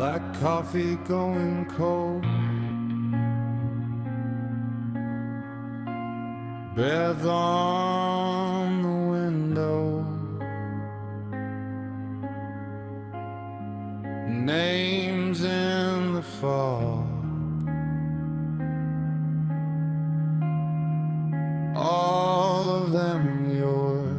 like coffee going cold. Breath on the window, names in the fog, all of them yours.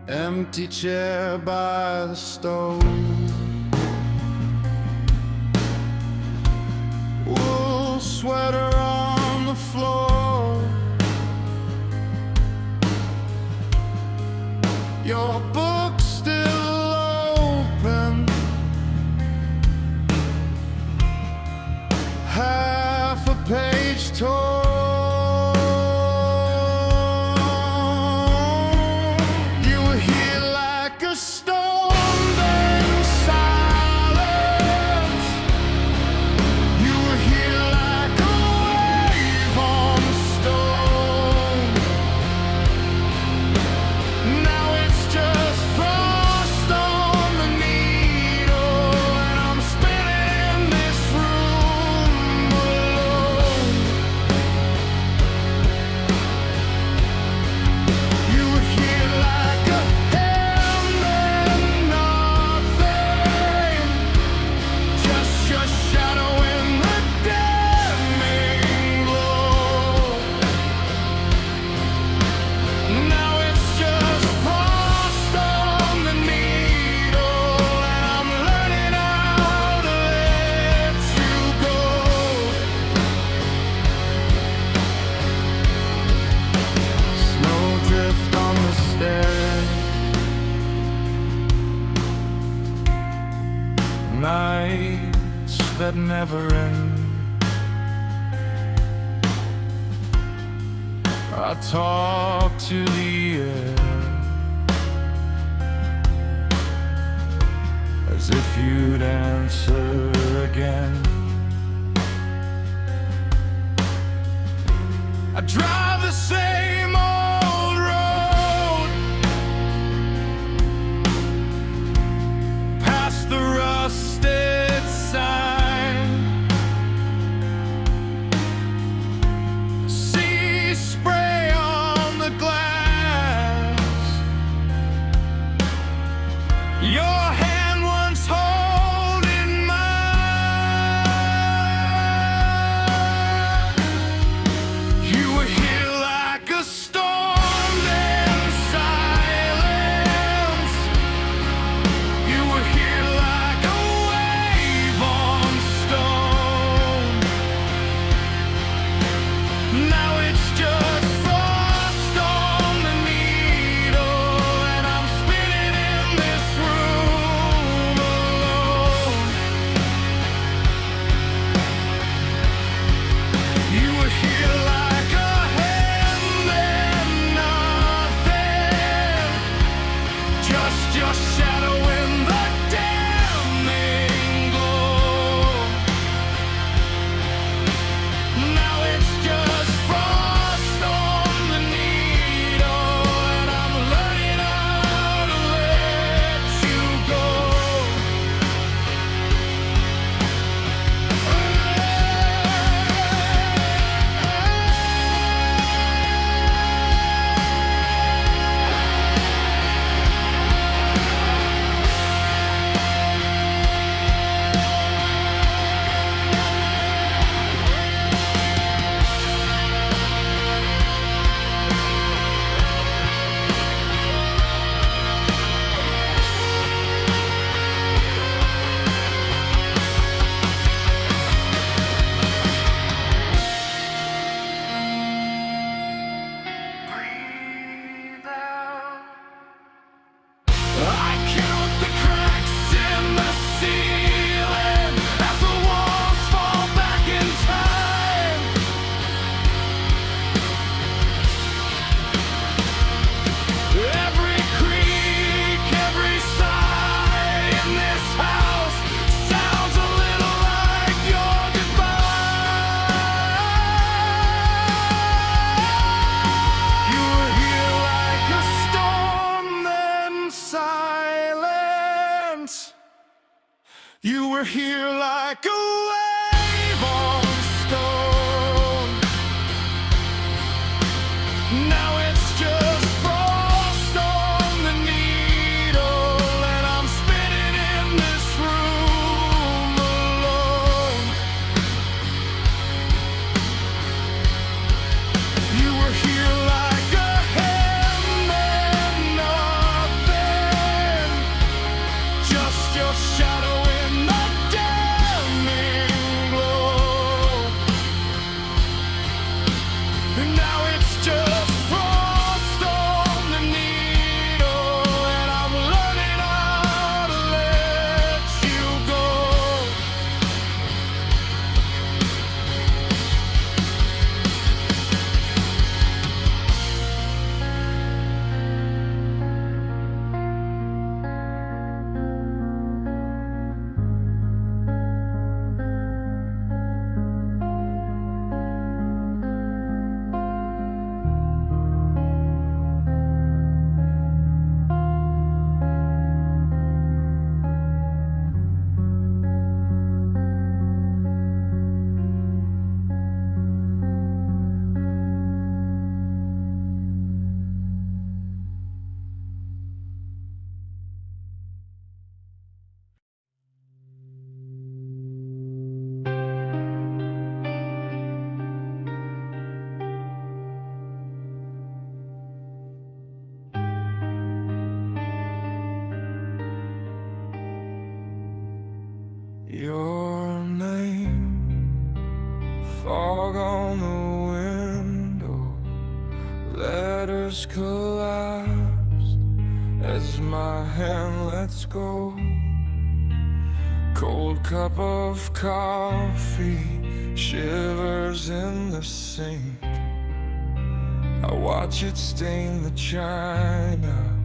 Empty chair by the stove, wool sweater on the floor. Your book's still open, half a page torn. You were here like a storm, then silence. You were here like a wave on the stone. Now it's just frost on the needle, and I'm spinning this room alone. You were here like a hand and nothing, just your shadow in the dimming glow. Now it's just frost on the needle, and I'm learning how to let you go. Snowdrift on the stairs, nights that never end. I talk to the air as if you'd answer again. I drive the same old road, past the rusted sign. Sea spray on the glass, your hand once holding mine. You were here like a You were here like a wave on stone. Now it's just frost on the needle, and I'm spinning in this room alone. You were here like a hand and nothing, just your shadow in the damning glow. And now it's just frost on the needle, and I'm learning how to let you go. Your name, fog on the window, letters collapsed as my hand lets go. Cold cup of coffee shivers in the sink. I watch it stain the china,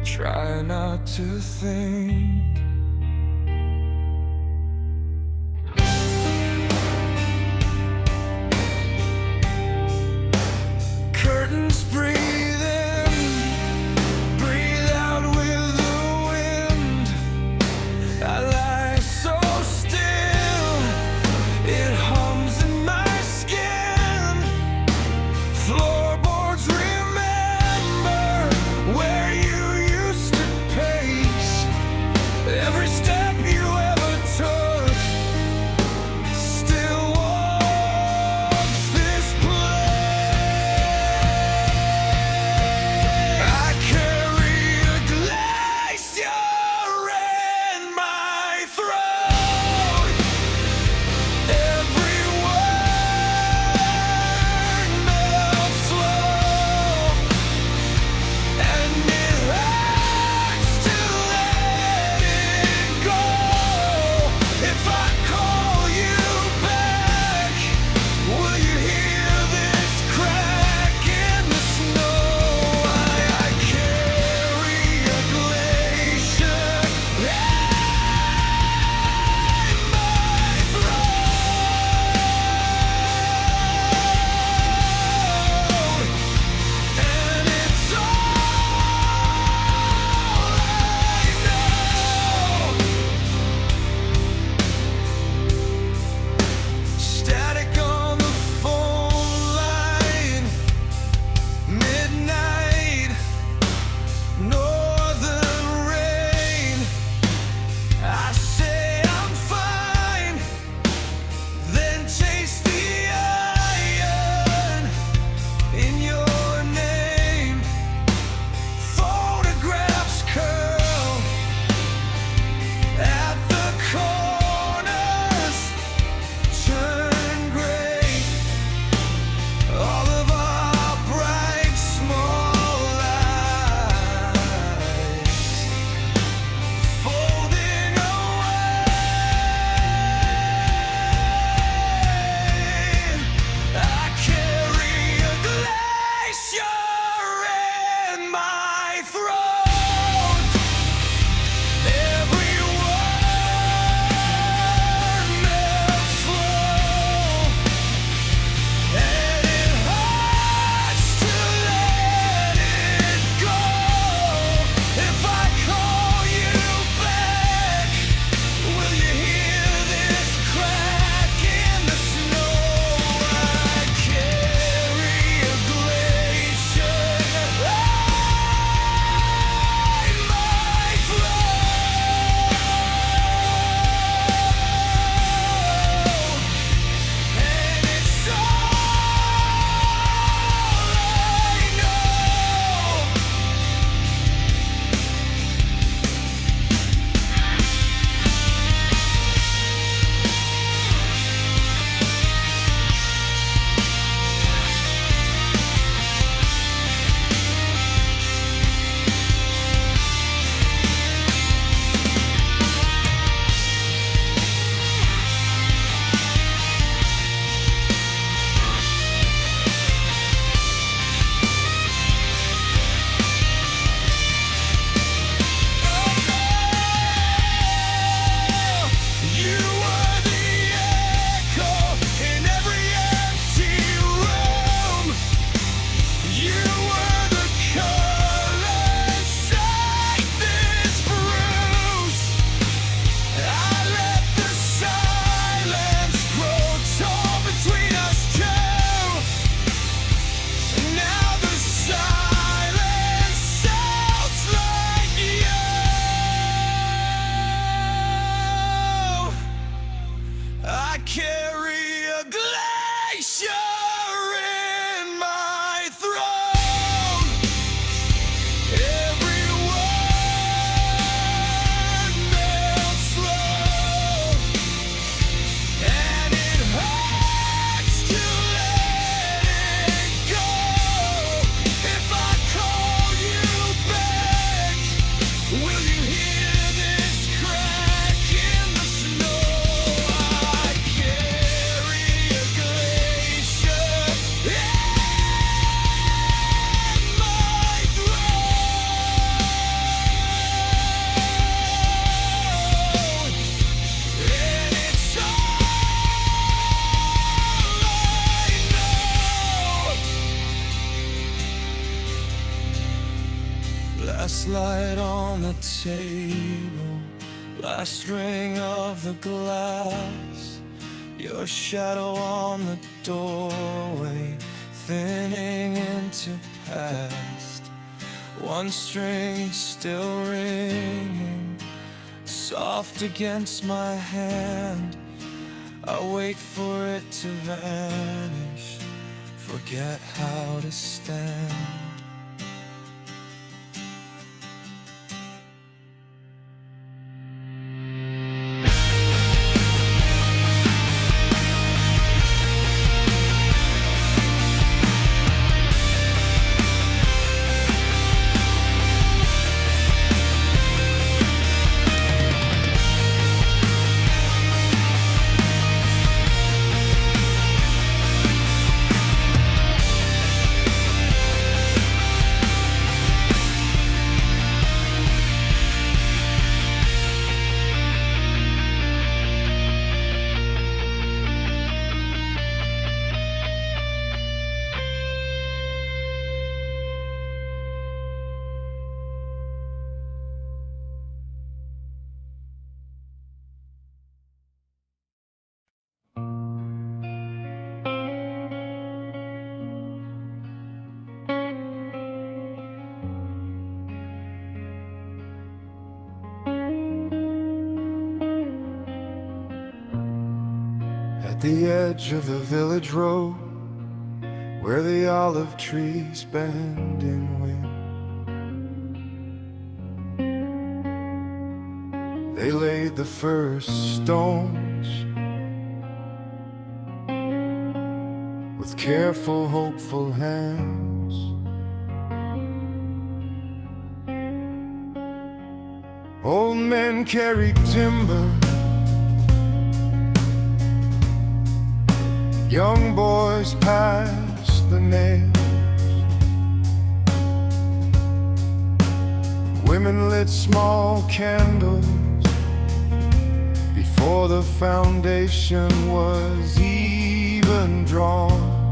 try not to think. Curtains breathe in, breathe out with the wind. I lie so still, it hums in my skin. Floorboards remember where you used to pace. I carry a glacier in my throat. Every word melts slow, and it hurts to let it go. If I call you back, will you hear this crack in the snow? I carry a glacier in my throat, and it's all I know. Last light on the table, last ring of the glass, your shadow on the doorway, thinning into past. One string still ringing, soft against my hand. I wait for it to vanish, forget how to stand. At the edge of the village road, where the olive trees bend in wind, they laid the first stones with careful, hopeful hands. Old men carried timber, young boys passed the nails. Women lit small candles before the foundation was even drawn.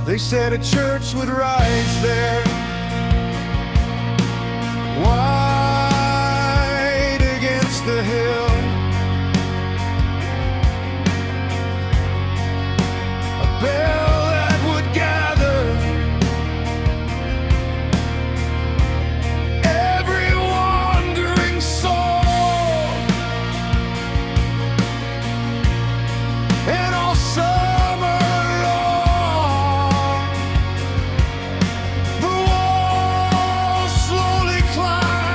They said a church would rise there, white against the hill. A bell that would gather every wandering soul, and all summer long the walls slowly climb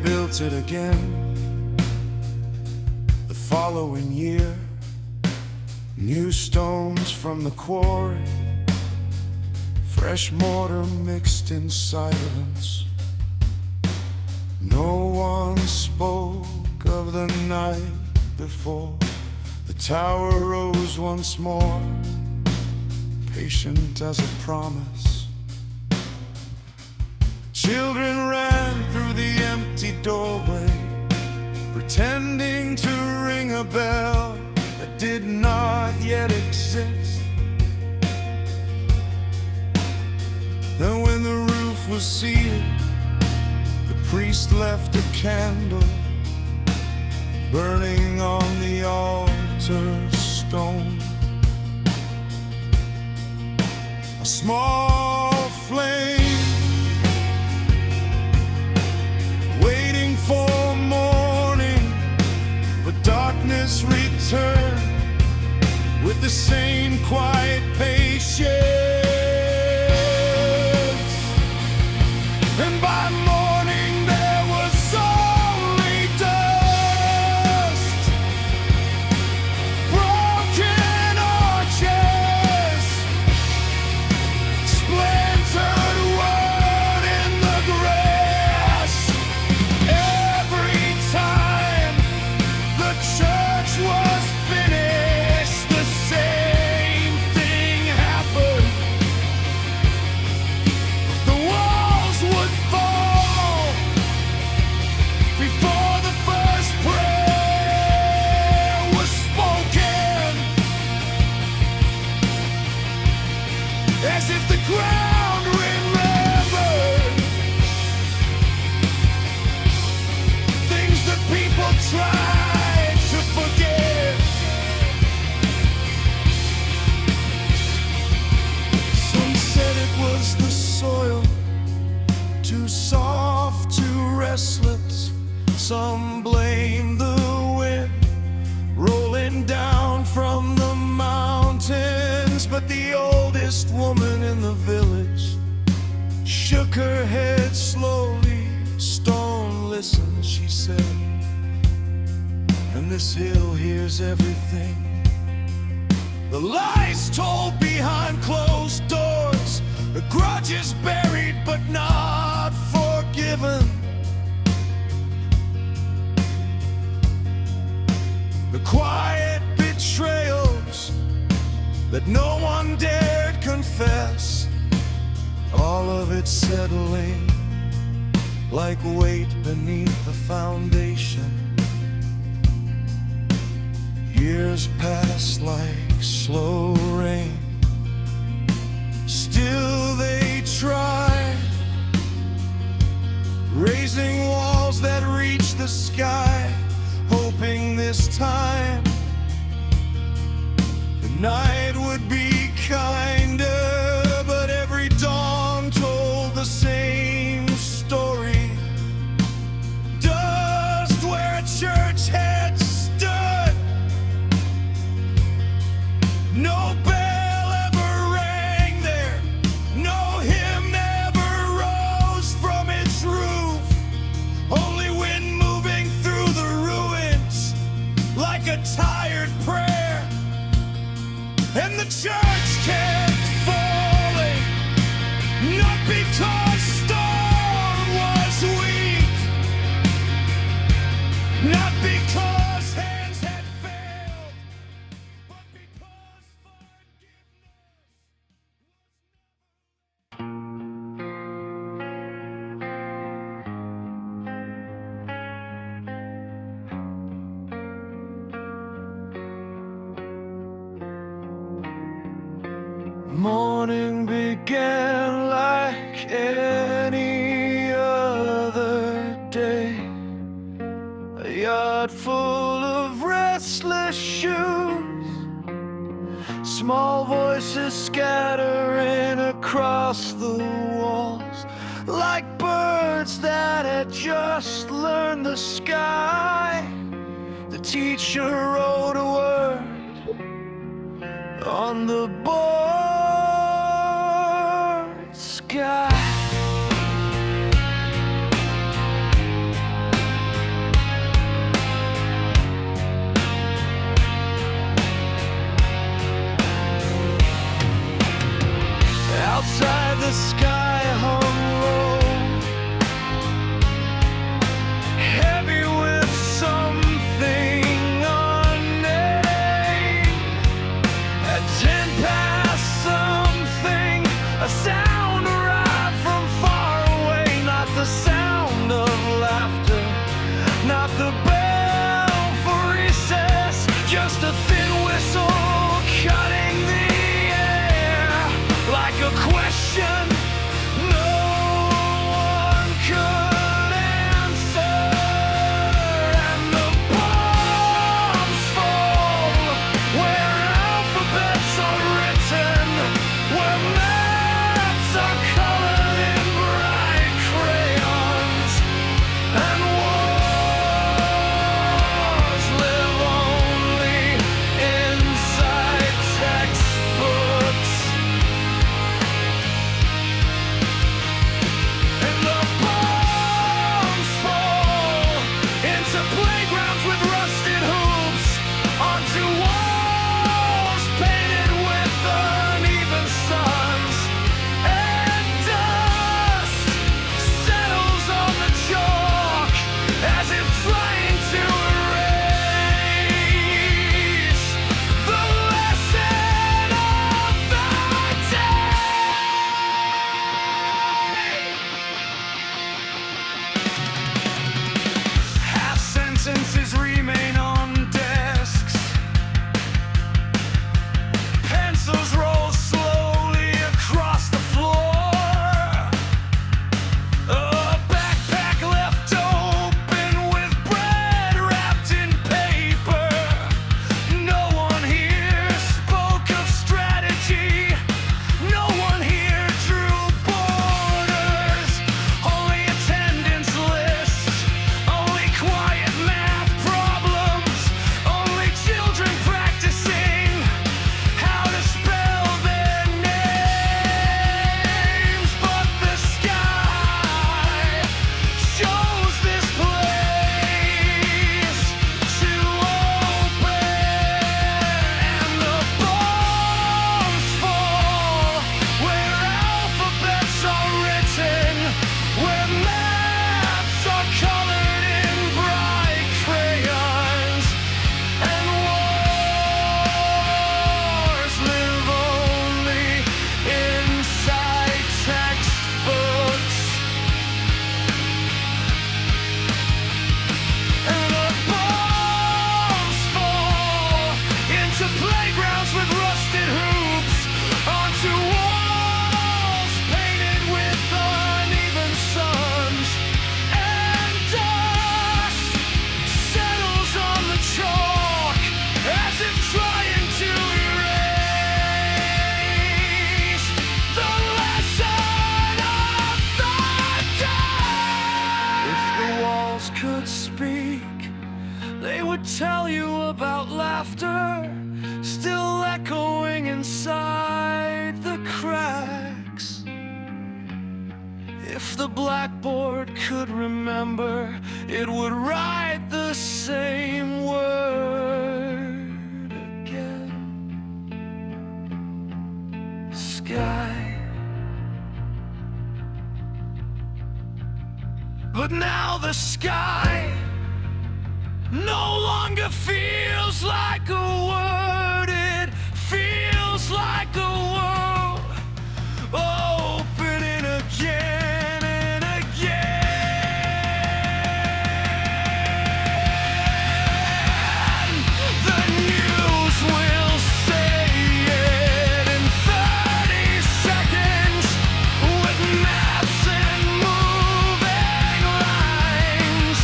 built it again the following year. New stones from the quarry, fresh mortar mixed in silence. No one spoke of the night before. The tower rose once more, patient as a promise. Children ran through the empty doorway, pretending to ring a bell that did not yet exist. Then when the roof was sealed, the priest left a candle burning on the altar stone. A small flame waiting for morning, but darkness returned with the same quiet patience. And by morning there was only dust, broken arches, splintered wood in the grass. Every time the church was finished, the same thing happened. The walls would fall before the first prayer was spoken, as if the ground remembered things that people tried to forget. Some said it was the soil, too soft, too restless. Some blamed the wind rolling down from the mountains. But the oldest woman in the village shook her head slowly. Stone, listen, she said, and this hill hears everything. The lies told behind closed doors, the grudges buried but not forgiven. The quiet betrayals that no one dared confess, all of it settling like weight beneath the foundation. Years pass like slow rain, still they try, raising walls that reach the sky, hoping this time the night would be kinder. But every dawn told the same story. Dust where a church had stood. No bell ever rang there, no hymn ever rose from its roof. Only wind moving through the ruins like a tired prayer. And the church kept falling, not because stone was weak, not because hands had failed, but because forgiveness. Morning began like any other day. A yard full of restless shoes, small voices scattering across the walls, like birds that had just learned the sky. The teacher wrote a word on the board sky. sky hung low, heavy with something unnamed. At 10 past something, a sound arrived from far away. Not the sound of laughter, not the bell for recess, just a thin whistle cutting the air like a question no one could answer. And the bombs fall where alphabets are written, where maps are colored in bright crayons, and wars live only inside textbooks. And the bombs fall into playgrounds with rusted hoops, onto walls painted with uneven suns, and dust settles on the chalk as if trying to erase the lesson of the day. Half sentences remain on desks. Pencils roll slowly across the floor. A backpack left open with bread wrapped in paper. No one here spoke of strategy. No one here drew borders. Only attendance lists, only quiet math problems, only children practicing how to spell their names. But the sky shows this place to open, and the bombs fall where alphabets are written, where maps are colored in bright crayons, and wars live only inside textbooks. And the bombs fall into playgrounds with rusted hoops, onto walls painted with uneven suns, and dust settles on the chalk as if trying to erase the lesson of the day. If the walls could speak, they would tell you about laughter still echoing inside the cracks. If the blackboard could remember, it would write the same word again. Sky. But now the sky no longer feels like a word, it feels like a world opening again and again. The news will say it in 30 seconds with maps and moving lines,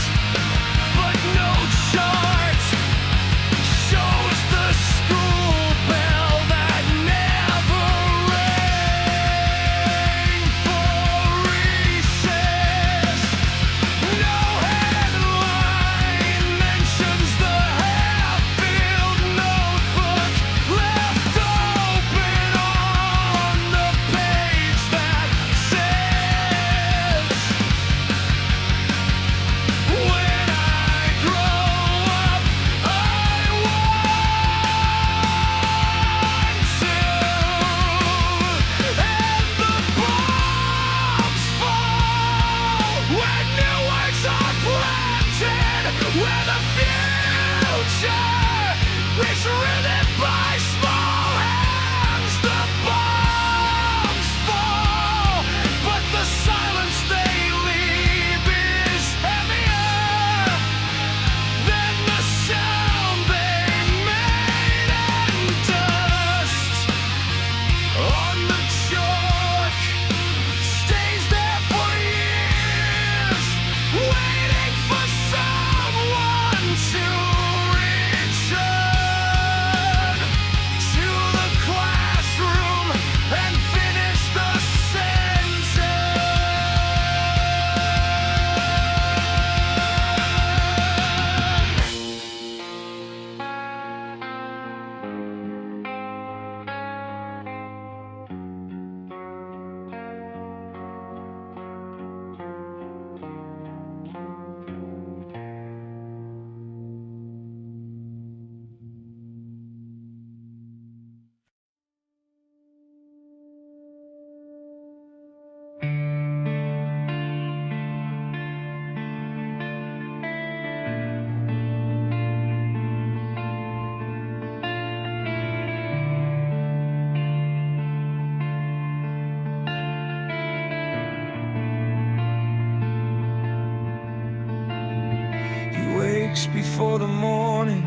but no chart shows the school bell that never for the morning,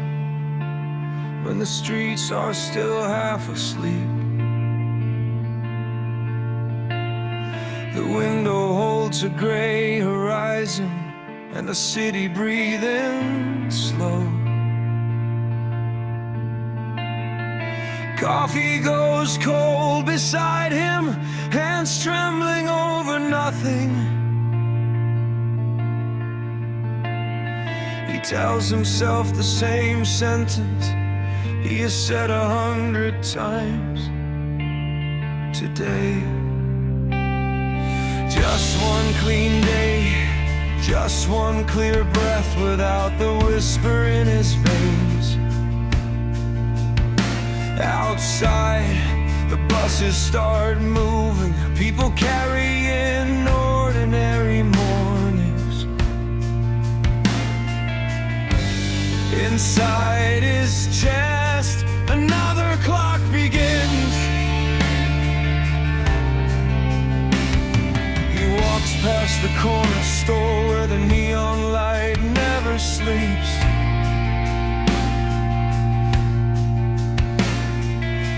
when the streets are still half asleep. The window holds a gray horizon, and the city breathing slow. Coffee goes cold beside him, hands trembling over nothing. He tells himself the same sentence he has said 100 times today. Just one clean day, just one clear breath without the whisper in his veins. Outside, the buses start moving, people carrying ordinary mornings. Inside his chest, another clock begins. He walks past the corner store where the neon light never sleeps.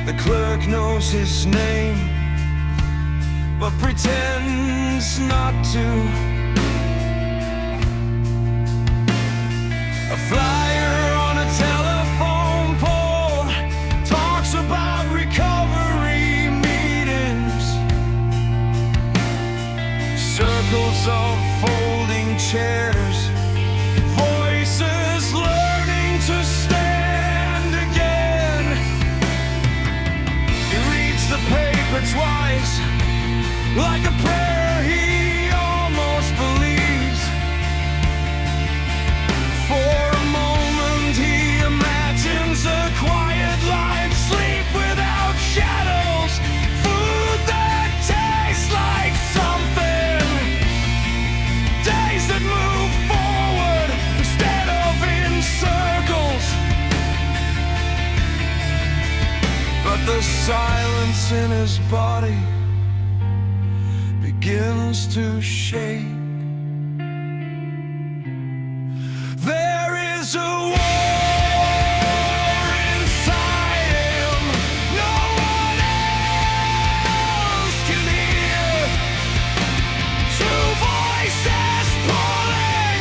The clerk knows his name, but pretends not to. A flyer on a telephone pole talks about recovery meetings. Circles of folding chairs, voices learning to stand again. He reads the paper twice, like a prayer he almost believes. For a moment he imagines a quiet life, sleep without shadows, food that tastes like something, days that move forward instead of in circles. But the silence in his body begins to shake. There is a war inside him no one else can hear. Two voices pulling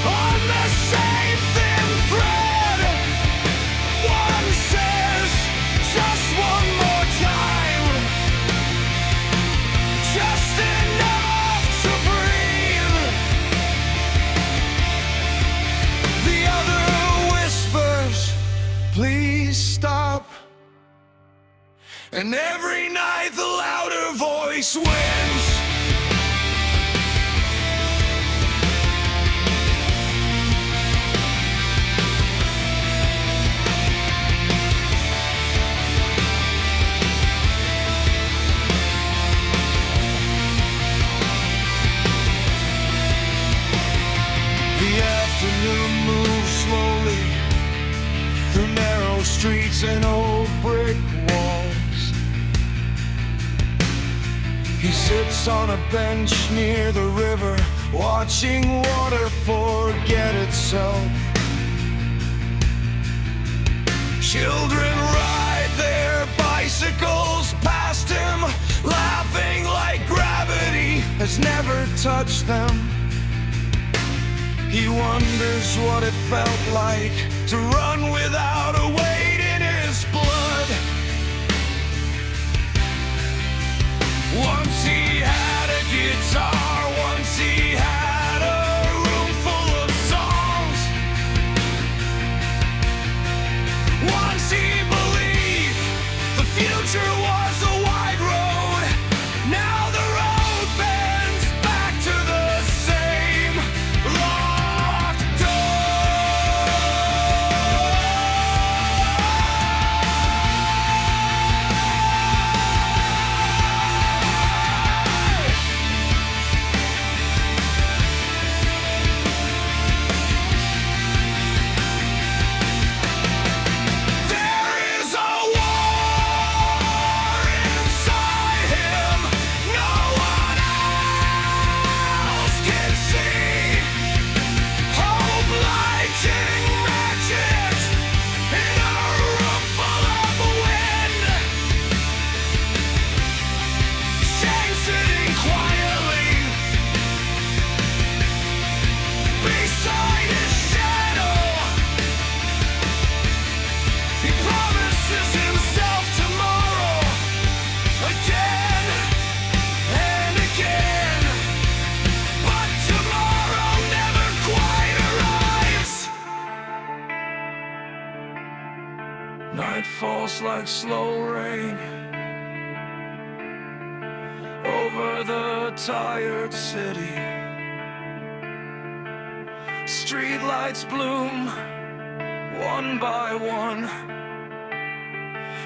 on the same thin thread. One says, just one more time, just enough to breathe. The other whispers, please stop. And every night the louder voice wins. The afternoon moves slowly through narrow streets and old brick walls. He sits on a bench near the river, watching water forget itself. Children ride their bicycles past him, laughing like gravity has never touched them. He wonders what it felt like to run without a weight in his blood. Once he had a guitar, once he had a room full of songs. Once he believed the future was a wide road. Now the road bends back to the same locked door. falls like slow rain over the tired city. Streetlights bloom one by one.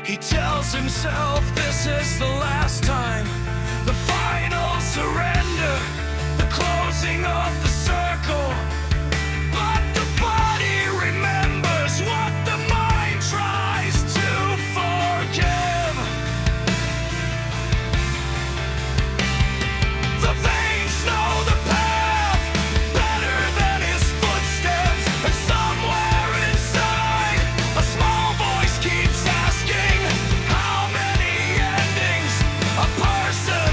He tells himself this is the last time, the final surrender, the closing of the circle. But the body remembers what the mind tries to forgive. The veins know the path better than his footsteps, and somewhere inside a small voice keeps asking how many endings a person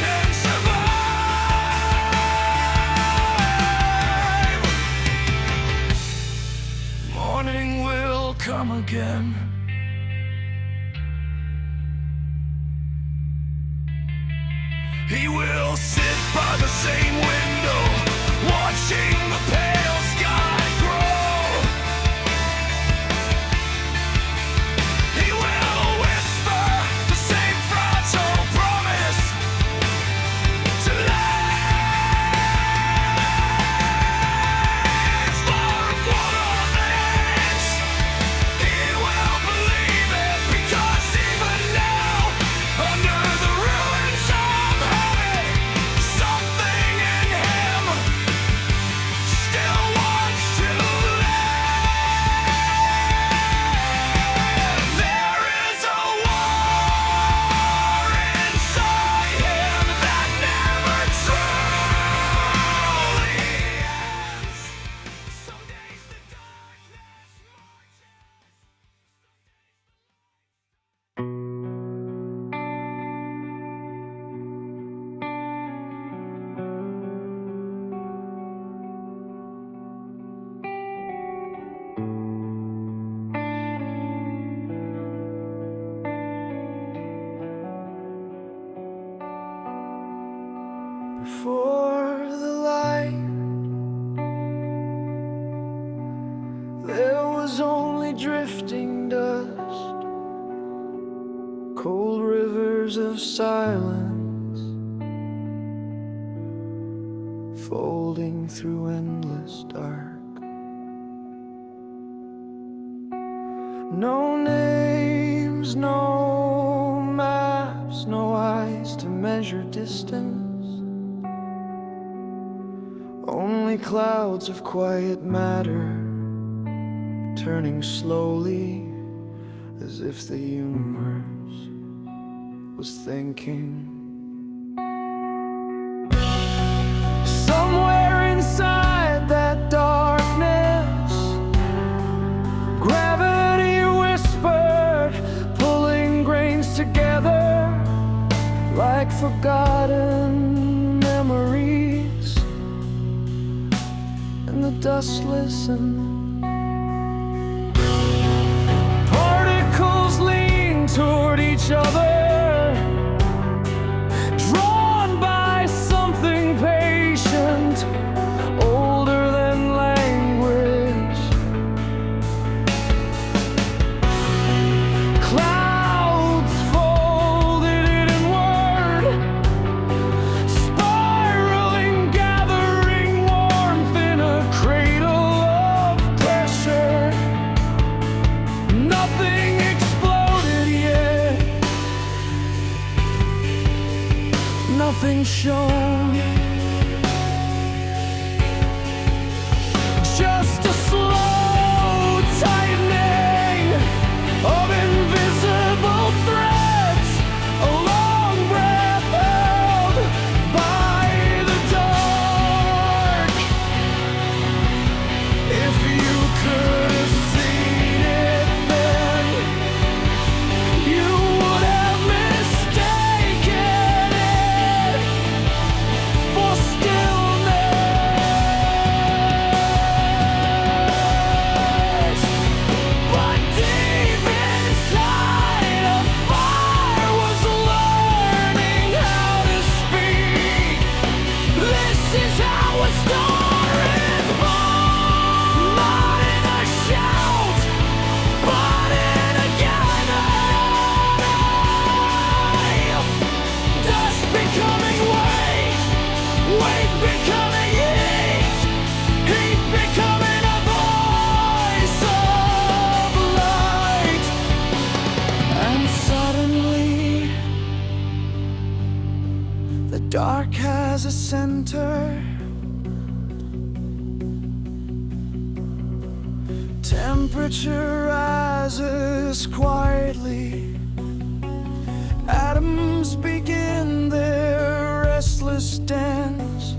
can survive. Morning will come again. He will sit by the same window, watching the pale sky grow. He will whisper the same fragile promise to life. For one of this, he will believe it, because even now, under the ruins of heaven, something in him still wants to live. There is a war inside him that never truly ends. Some days the darkness Before the light, there was only drifting dust, cold rivers of silence, folding through endless dark. No names, no maps, no eyes to measure distance. Only clouds of quiet matter, turning slowly as if the universe was thinking. Somewhere inside that darkness, gravity whispered, pulling grains together like forgotten memories. And the dust listened. Particles lean toward each other, drawn by something patient, older than language. Clouds folded inward, spiraling, gathering warmth in a cradle of pressure. Nothing exploded yet, nothing shown, just a slow tightening of invisible threads, a long breath held by the dark. If you could have seen it then, you would have mistaken it for stillness. The dark has a center. Temperature rises quietly. Atoms begin their restless dance.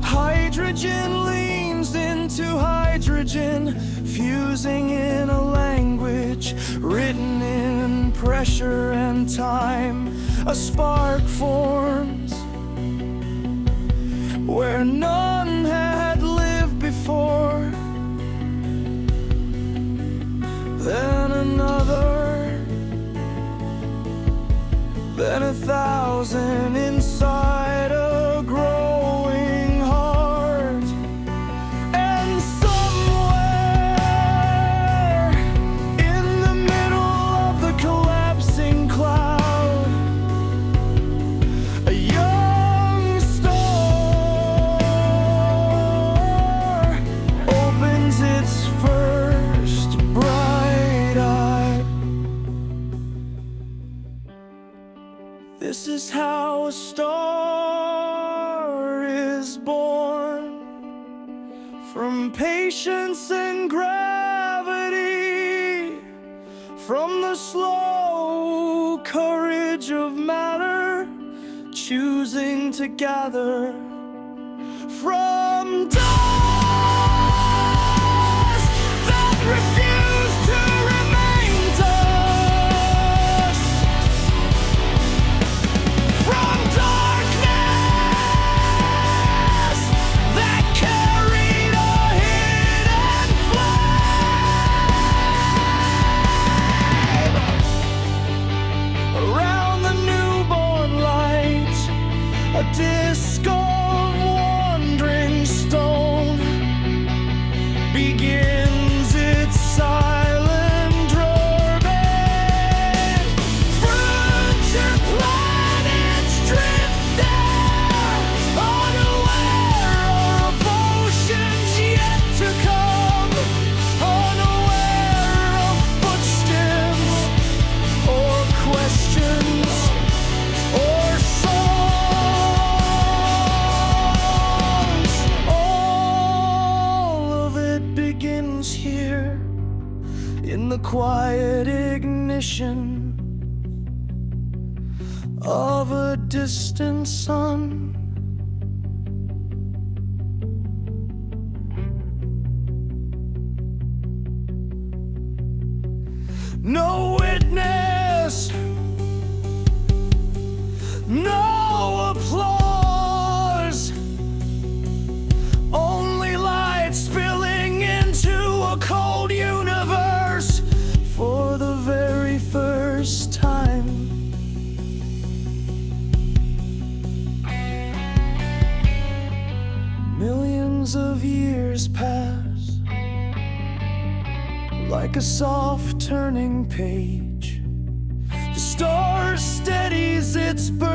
Hydrogen leans into hydrogen, fusing in a language written in pressure and time. A spark forms where none had lived before. Then another, then 1,000 inside a growing heart. And somewhere in the middle of the collapsing cloud, a young star opens its first bright eye. This is how a star is born, from patience and gravity, from the slow courage of matter, choosing to gather from dust that refuse to remain dust, from darkness that carried a hidden flame. Around the newborn light, a disc of wandering stone begins its silent orbit. Future planets drift there, unaware of oceans yet to come, unaware of footsteps or questions or songs. All of it begins here in the quiet ignition of a distant sun. No witness, no applause, only light spilling into a cold universe for the very first time. Millions of years pass like a soft turning page. The star steadies its burn.